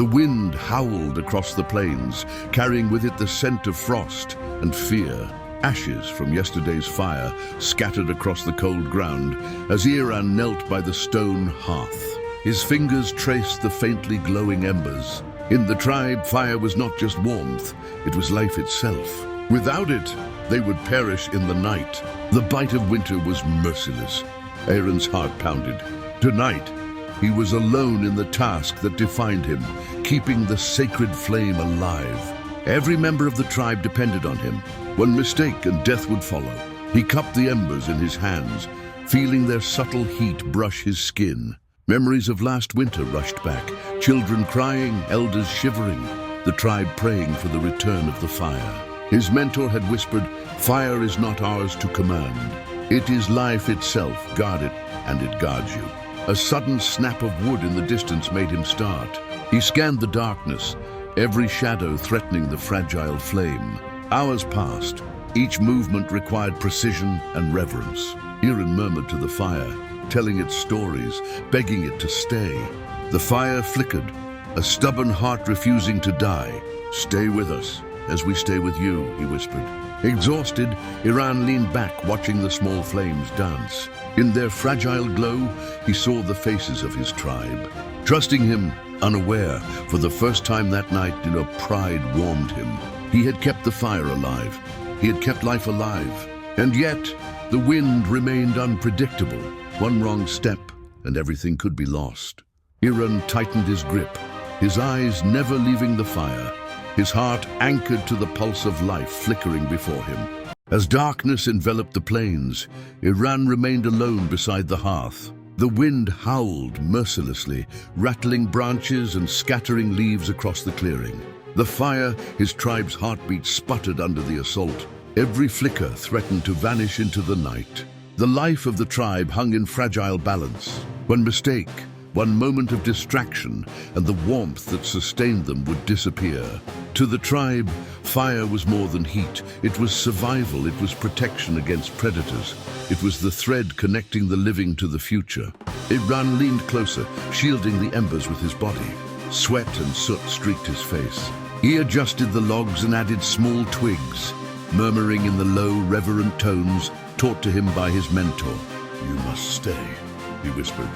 The wind howled across the plains, carrying with it the scent of frost and fear. Ashes from yesterday's fire scattered across the cold ground as Eiran knelt by the stone hearth. His fingers traced the faintly glowing embers. In the tribe, fire was not just warmth, it was life itself. Without it, they would perish in the night. The bite of winter was merciless. Eiran's heart pounded. Tonight, he was alone in the task that defined him, keeping the sacred flame alive. Every member of the tribe depended on him. One mistake and death would follow. He cupped the embers in his hands, feeling their subtle heat brush his skin. Memories of last winter rushed back, children crying, elders shivering, the tribe praying for the return of the fire. His mentor had whispered, "Fire is not ours to command. It is life itself. Guard it, and it guards you." A sudden snap of wood in the distance made him start. He scanned the darkness, every shadow threatening the fragile flame. Hours passed. Each movement required precision and reverence. Eiran murmured to the fire, telling its stories, begging it to stay. The fire flickered, a stubborn heart refusing to die. "Stay with us, as we stay with you," he whispered. Exhausted, Eiran leaned back, watching the small flames dance. In their fragile glow, he saw the faces of his tribe. Trusting him, unaware, for the first time that night, pride warmed him. He had kept the fire alive. He had kept life alive. And yet, the wind remained unpredictable. One wrong step, and everything could be lost. Eiran tightened his grip, his eyes never leaving the fire, his heart anchored to the pulse of life flickering before him. As darkness enveloped the plains, Eiran remained alone beside the hearth. The wind howled mercilessly, rattling branches and scattering leaves across the clearing. The fire, his tribe's heartbeat, sputtered under the assault. Every flicker threatened to vanish into the night. The life of the tribe hung in fragile balance. One mistake, one moment of distraction, and the warmth that sustained them would disappear. To the tribe, fire was more than heat. It was survival, it was protection against predators. It was the thread connecting the living to the future. Eiran leaned closer, shielding the embers with his body. Sweat and soot streaked his face. He adjusted the logs and added small twigs, murmuring in the low, reverent tones taught to him by his mentor. "You must stay," he whispered,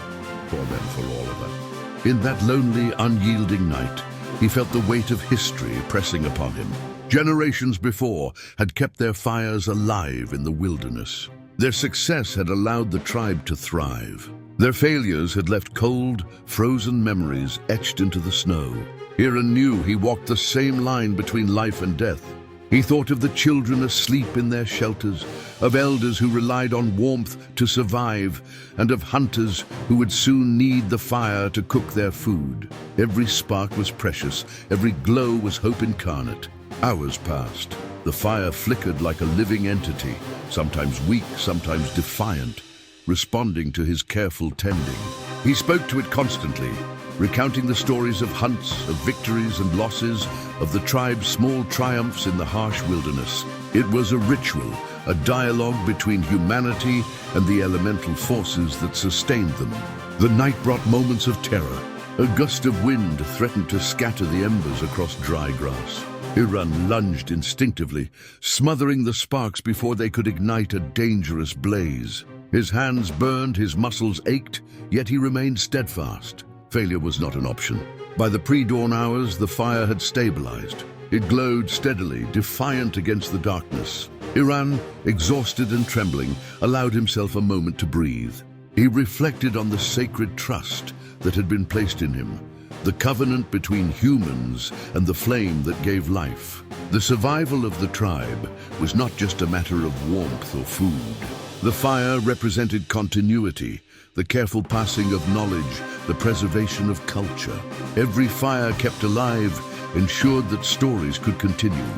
"for them, for all of us." In that lonely, unyielding night, he felt the weight of history pressing upon him. Generations before had kept their fires alive in the wilderness. Their success had allowed the tribe to thrive. Their failures had left cold, frozen memories etched into the snow. Eiran knew he walked the same line between life and death. He thought of the children asleep in their shelters, of elders who relied on warmth to survive, and of hunters who would soon need the fire to cook their food. Every spark was precious, every glow was hope incarnate. Hours passed. The fire flickered like a living entity, sometimes weak, sometimes defiant, responding to his careful tending. He spoke to it constantly, recounting the stories of hunts, of victories and losses, of the tribe's small triumphs in the harsh wilderness. It was a ritual, a dialogue between humanity and the elemental forces that sustained them. The night brought moments of terror. A gust of wind threatened to scatter the embers across dry grass. Eiran lunged instinctively, smothering the sparks before they could ignite a dangerous blaze. His hands burned, his muscles ached, yet he remained steadfast. Failure was not an option. By the pre-dawn hours, the fire had stabilized. It glowed steadily, defiant against the darkness. Eiran, exhausted and trembling, allowed himself a moment to breathe. He reflected on the sacred trust that had been placed in him, the covenant between humans and the flame that gave life. The survival of the tribe was not just a matter of warmth or food. The fire represented continuity, the careful passing of knowledge, the preservation of culture. Every fire kept alive ensured that stories could continue,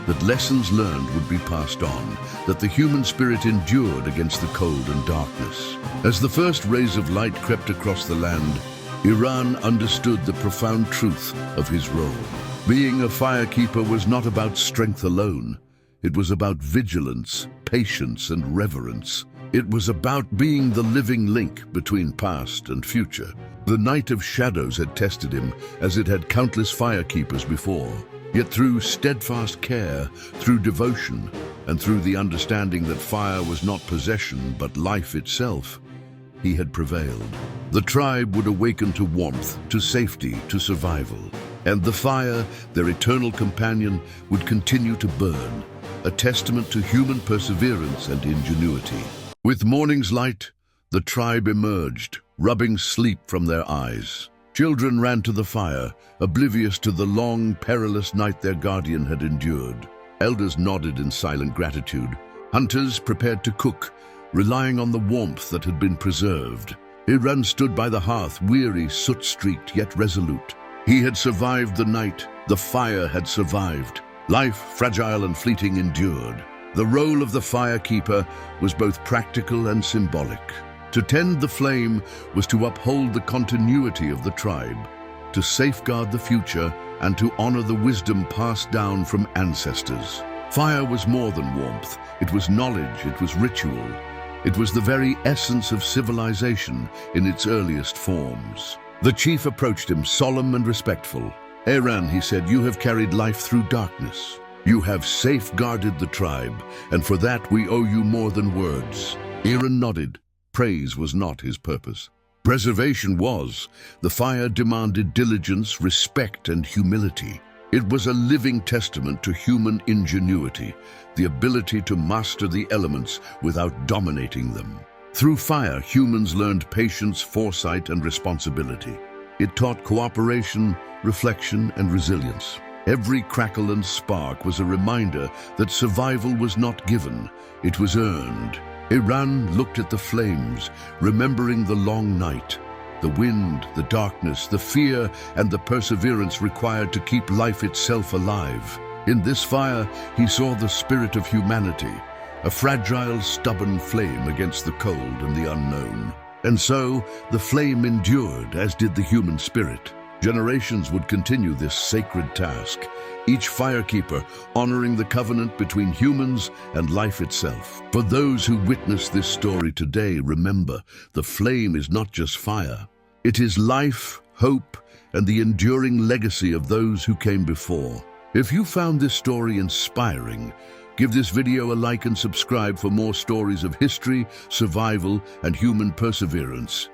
that lessons learned would be passed on, that the human spirit endured against the cold and darkness. As the first rays of light crept across the land, Eiran understood the profound truth of his role. Being a firekeeper was not about strength alone. It was about vigilance, patience, and reverence. It was about being the living link between past and future. The Night of Shadows had tested him, as it had countless firekeepers before. Yet through steadfast care, through devotion, and through the understanding that fire was not possession but life itself, he had prevailed. The tribe would awaken to warmth, to safety, to survival. And the fire, their eternal companion, would continue to burn, a testament to human perseverance and ingenuity. With morning's light, the tribe emerged, rubbing sleep from their eyes. Children ran to the fire, oblivious to the long, perilous night their guardian had endured. Elders nodded in silent gratitude. Hunters prepared to cook, relying on the warmth that had been preserved. Eiran stood by the hearth, weary, soot-streaked, yet resolute. He had survived the night. The fire had survived. Life, fragile and fleeting, endured. The role of the firekeeper was both practical and symbolic. To tend the flame was to uphold the continuity of the tribe, to safeguard the future, and to honor the wisdom passed down from ancestors. Fire was more than warmth. It was knowledge, it was ritual. It was the very essence of civilization in its earliest forms. The chief approached him, solemn and respectful. "Eiran," he said, "you have carried life through darkness. You have safeguarded the tribe, and for that we owe you more than words." Eiran nodded. Praise was not his purpose. Preservation was. The fire demanded diligence, respect, and humility. It was a living testament to human ingenuity, the ability to master the elements without dominating them. Through fire, humans learned patience, foresight, and responsibility. It taught cooperation, reflection, and resilience. Every crackle and spark was a reminder that survival was not given, it was earned. Eiran looked at the flames, remembering the long night, the wind, the darkness, the fear, and the perseverance required to keep life itself alive. In this fire, he saw the spirit of humanity, a fragile, stubborn flame against the cold and the unknown. And so, the flame endured, as did the human spirit. Generations would continue this sacred task, each firekeeper honoring the covenant between humans and life itself. For those who witness this story today, remember, the flame is not just fire. It is life, hope, and the enduring legacy of those who came before. If you found this story inspiring, give this video a like and subscribe for more stories of history, survival, and human perseverance.